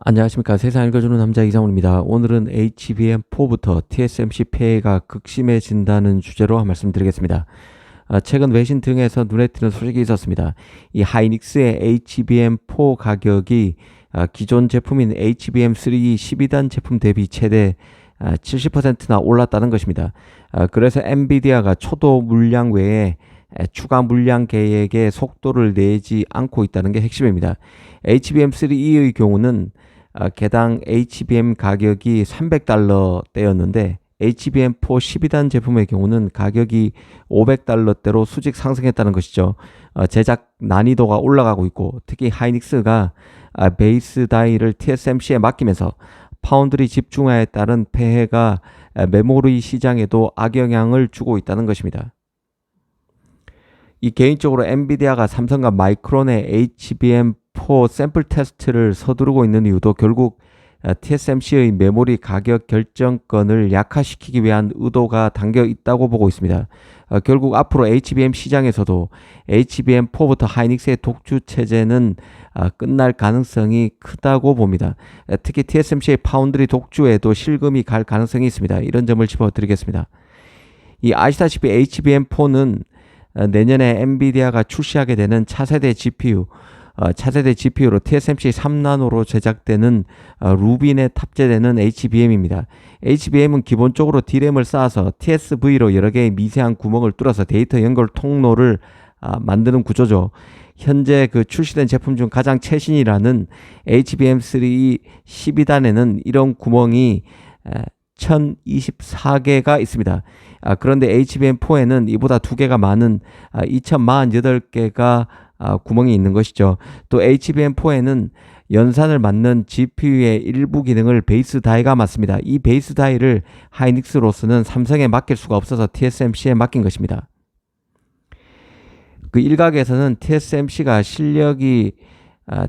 안녕하십니까. 세상 읽어주는 남자 이상훈입니다. 오늘은 HBM4부터 TSMC 폐해가 극심해진다는 주제로 한 말씀 드리겠습니다. 최근 외신 등에서 눈에 띄는 소식이 있었습니다. 이 하이닉스의 HBM4 가격이 기존 제품인 HBM3 12단 제품 대비 최대 70%나 올랐다는 것입니다. 그래서 엔비디아가 초도 물량 외에 추가 물량 계획에 속도를 내지 않고 있다는 게 핵심입니다. HBM3E의 경우는 개당 HBM 가격이 $300대였는데 HBM4 12단 제품의 경우는 가격이 $500대로 수직 상승했다는 것이죠. 제작 난이도가 올라가고 있고 특히 하이닉스가 베이스 다이를 TSMC에 맡기면서 파운드리 집중화에 따른 폐해가 메모리 시장에도 악영향을 주고 있다는 것입니다. 이 개인적으로 엔비디아가 삼성과 마이크론의 HBM4 샘플 테스트를 서두르고 있는 이유도 결국 TSMC의 메모리 가격 결정권을 약화시키기 위한 의도가 담겨 있다고 보고 있습니다. 결국 앞으로 HBM 시장에서도 HBM4부터 하이닉스의 독주 체제는 끝날 가능성이 크다고 봅니다. 특히 TSMC의 파운드리 독주에도 실금이 갈 가능성이 있습니다. 이런 점을 짚어드리겠습니다. 아시다시피 HBM4는 내년에 엔비디아가 출시하게 되는 차세대 GPU로 TSMC 3나노로 제작되는 루빈에 탑재되는 HBM입니다. HBM은 기본적으로 D램을 쌓아서 TSV로 여러 개의 미세한 구멍을 뚫어서 데이터 연결 통로를 만드는 구조죠. 현재 출시된 제품 중 가장 최신이라는 HBM3 12단에는 이런 구멍이 1024개가 있습니다. 그런데 HBM4에는 이보다 2개가 많은 2048개가 구멍이 있는 것이죠. 또 HBM4에는 연산을 맡는 GPU의 일부 기능을 베이스 다이가 맡습니다. 이 베이스 다이를 하이닉스로서는 삼성에 맡길 수가 없어서 TSMC에 맡긴 것입니다. 일각에서는 TSMC가 실력이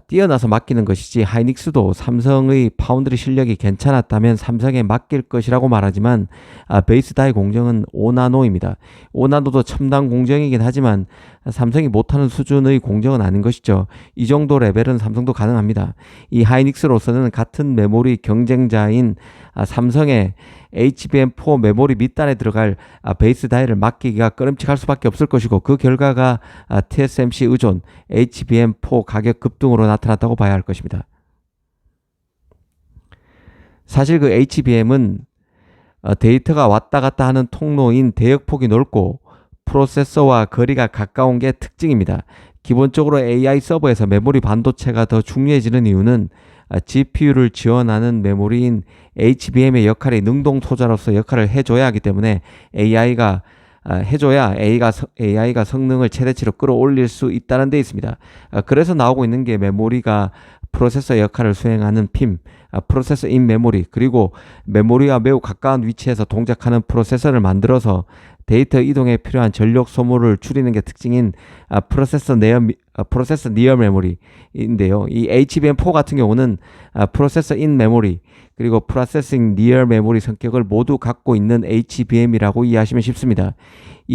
뛰어나서 맡기는 것이지 하이닉스도 삼성의 파운드리 실력이 괜찮았다면 삼성에 맡길 것이라고 말하지만 베이스 다이 공정은 5나노입니다. 5나노도 첨단 공정이긴 하지만 삼성이 못하는 수준의 공정은 아닌 것이죠. 이 정도 레벨은 삼성도 가능합니다. 이 하이닉스로서는 같은 메모리 경쟁자인 삼성의 HBM4 메모리 밑단에 들어갈 베이스 다이를 맡기기가 꺼림칙할 수밖에 없을 것이고 그 결과가 TSMC 의존 HBM4 가격 급등으로 나타났다고 봐야 할 것입니다. 사실 HBM은 데이터가 왔다 갔다 하는 통로인 대역폭이 넓고 프로세서와 거리가 가까운 게 특징입니다. 기본적으로 AI 서버에서 메모리 반도체가 더 중요해지는 이유는 GPU를 지원하는 메모리인 HBM의 역할이 능동 소자로서 역할을 해줘야 하기 때문에 AI가 성능을 최대치로 끌어올릴 수 있다는 데 있습니다. 그래서 나오고 있는 게 메모리가 프로세서 역할을 수행하는 핌, 프로세서 인 메모리, 그리고 메모리와 매우 가까운 위치에서 동작하는 프로세서를 만들어서 데이터 이동에 필요한 전력 소모를 줄이는 게 특징인 프로세서 니어 메모리인데요. 이 HBM4 같은 경우는 프로세서 인 메모리 그리고 프로세싱 니어 메모리 성격을 모두 갖고 있는 HBM이라고 이해하시면 쉽습니다.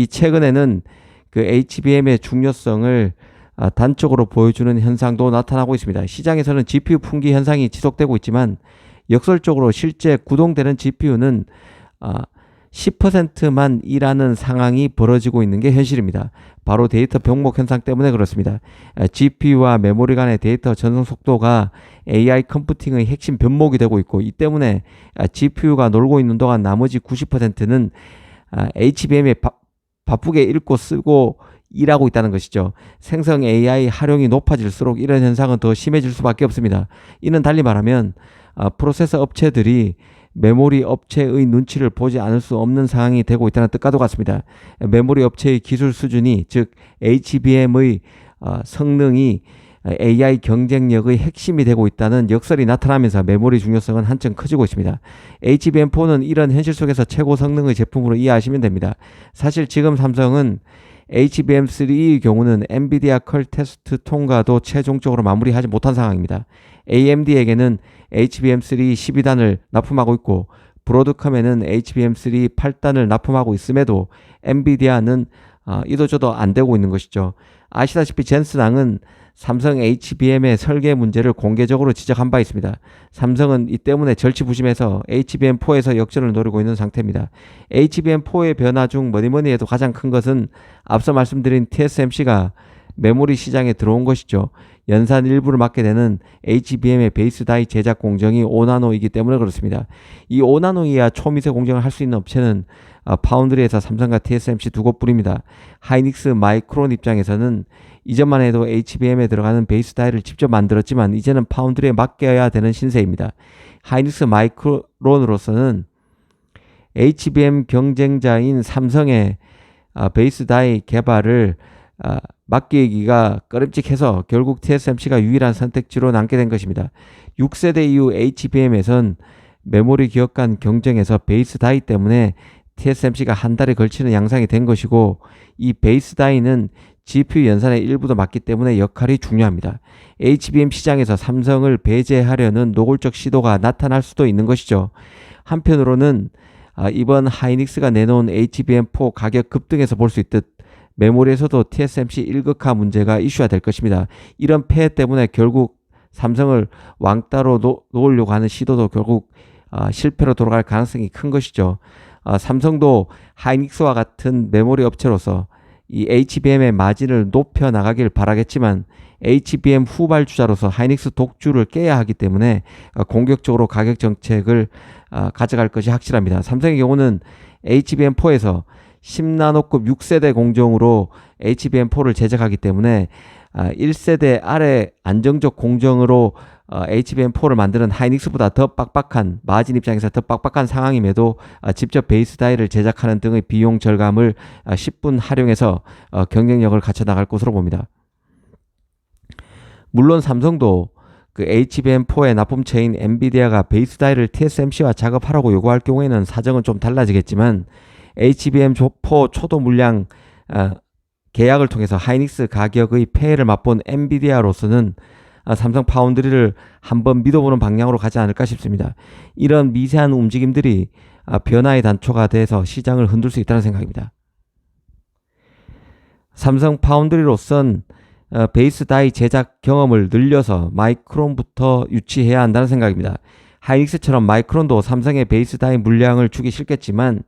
최근에는 HBM의 중요성을 단적으로 보여주는 현상도 나타나고 있습니다. 시장에서는 GPU 품귀 현상이 지속되고 있지만 역설적으로 실제 구동되는 GPU는 10%만 일하는 상황이 벌어지고 있는 게 현실입니다. 바로 데이터 병목 현상 때문에 그렇습니다. GPU와 메모리 간의 데이터 전송 속도가 AI 컴퓨팅의 핵심 변목이 되고 있고 이 때문에 GPU가 놀고 있는 동안 나머지 90%는 HBM에 바쁘게 읽고 쓰고 일하고 있다는 것이죠. 생성 AI 활용이 높아질수록 이런 현상은 더 심해질 수밖에 없습니다. 이는 달리 말하면 프로세서 업체들이 메모리 업체의 눈치를 보지 않을 수 없는 상황이 되고 있다는 뜻과도 같습니다. 메모리 업체의 기술 수준이 즉 HBM의 성능이 AI 경쟁력의 핵심이 되고 있다는 역설이 나타나면서 메모리 중요성은 한층 커지고 있습니다. HBM4는 이런 현실 속에서 최고 성능의 제품으로 이해하시면 됩니다. 사실 지금 삼성은 HBM3의 경우는 엔비디아 컬 테스트 통과도 최종적으로 마무리하지 못한 상황입니다. AMD에게는 HBM3 12단을 납품하고 있고 브로드컴에는 HBM3 8단을 납품하고 있음에도 엔비디아는 이도저도 안 되고 있는 것이죠. 아시다시피 젠슨항은 삼성 HBM의 설계 문제를 공개적으로 지적한 바 있습니다. 삼성은 이 때문에 절치부심해서 HBM4에서 역전을 노리고 있는 상태입니다. HBM4의 변화 중 뭐니뭐니 해도 가장 큰 것은 앞서 말씀드린 TSMC가 메모리 시장에 들어온 것이죠. 연산 일부를 맡게 되는 HBM의 베이스 다이 제작 공정이 5나노이기 때문에 그렇습니다. 이 5나노 이하 초미세 공정을 할 수 있는 업체는 파운드리에서 삼성과 TSMC 두 곳뿐입니다. 하이닉스, 마이크론 입장에서는 이전만 해도 HBM에 들어가는 베이스 다이를 직접 만들었지만 이제는 파운드리에 맡겨야 되는 신세입니다. 하이닉스, 마이크론으로서는 HBM 경쟁자인 삼성의 베이스 다이 개발을 맡기기가 꺼림칙해서 결국 TSMC가 유일한 선택지로 남게 된 것입니다. 6세대 이후 HBM에선 메모리 기업 간 경쟁에서 베이스 다이 때문에 TSMC가 한 달에 걸치는 양상이 된 것이고, 이 베이스 다이는 GPU 연산의 일부도 맡기 때문에 역할이 중요합니다. HBM 시장에서 삼성을 배제하려는 노골적 시도가 나타날 수도 있는 것이죠. 한편으로는 이번 하이닉스가 내놓은 HBM4 가격 급등에서 볼 수 있듯 메모리에서도 TSMC 1극화 문제가 이슈화 될 것입니다. 이런 폐해 때문에 결국 삼성을 왕따로 놓으려고 하는 시도도 결국 실패로 돌아갈 가능성이 큰 것이죠. 삼성도 하이닉스와 같은 메모리 업체로서 이 HBM의 마진을 높여 나가길 바라겠지만 HBM 후발주자로서 하이닉스 독주를 깨야 하기 때문에 공격적으로 가격 정책을 가져갈 것이 확실합니다. 삼성의 경우는 HBM4에서 10나노급 6세대 공정으로 HBM4를 제작하기 때문에 1세대 아래 안정적 공정으로 HBM4를 만드는 하이닉스보다 더 빡빡한, 마진 입장에서 더 빡빡한 상황임에도 직접 베이스 다이를 제작하는 등의 비용 절감을 10분 활용해서 경쟁력을 갖춰 나갈 것으로 봅니다. 물론 삼성도 그 HBM4의 납품체인 엔비디아가 베이스 다이를 TSMC와 작업하라고 요구할 경우에는 사정은 좀 달라지겠지만, HBM4 초도 물량 계약을 통해서 하이닉스 가격의 폐해를 맛본 엔비디아로서는 삼성 파운드리를 한번 믿어보는 방향으로 가지 않을까 싶습니다. 이런 미세한 움직임들이 변화의 단초가 돼서 시장을 흔들 수 있다는 생각입니다. 삼성 파운드리로선 베이스 다이 제작 경험을 늘려서 마이크론부터 유치해야 한다는 생각입니다. 하이닉스처럼 마이크론도 삼성의 베이스 다이 물량을 주기 싫겠지만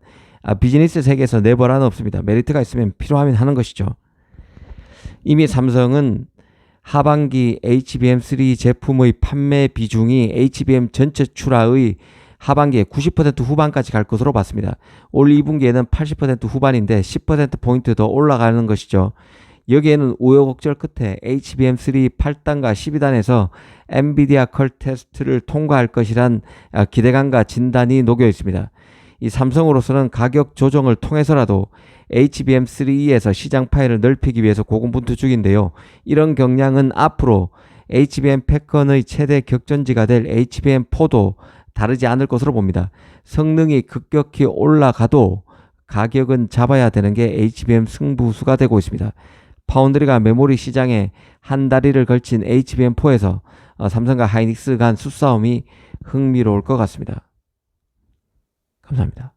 비즈니스 세계에서 내버려는 없습니다. 메리트가 있으면 필요하면 하는 것이죠. 이미 삼성은 하반기 HBM3 제품의 판매 비중이 HBM 전체 출하의 하반기에 90% 후반까지 갈 것으로 봤습니다. 올 2분기에는 80% 후반인데 10%포인트 더 올라가는 것이죠. 여기에는 우여곡절 끝에 HBM3 8단과 12단에서 엔비디아 컬 테스트를 통과할 것이란 기대감과 진단이 녹여 있습니다. 이 삼성으로서는 가격 조정을 통해서라도 HBM3에서 시장 파일을 넓히기 위해서 고군분투 중인데요. 이런 경향은 앞으로 HBM 패턴의 최대 격전지가 될 HBM4도 다르지 않을 것으로 봅니다. 성능이 급격히 올라가도 가격은 잡아야 되는 게 HBM 승부수가 되고 있습니다. 파운드리가 메모리 시장에 한 다리를 걸친 HBM4에서 삼성과 하이닉스 간 수싸움이 흥미로울 것 같습니다. 감사합니다.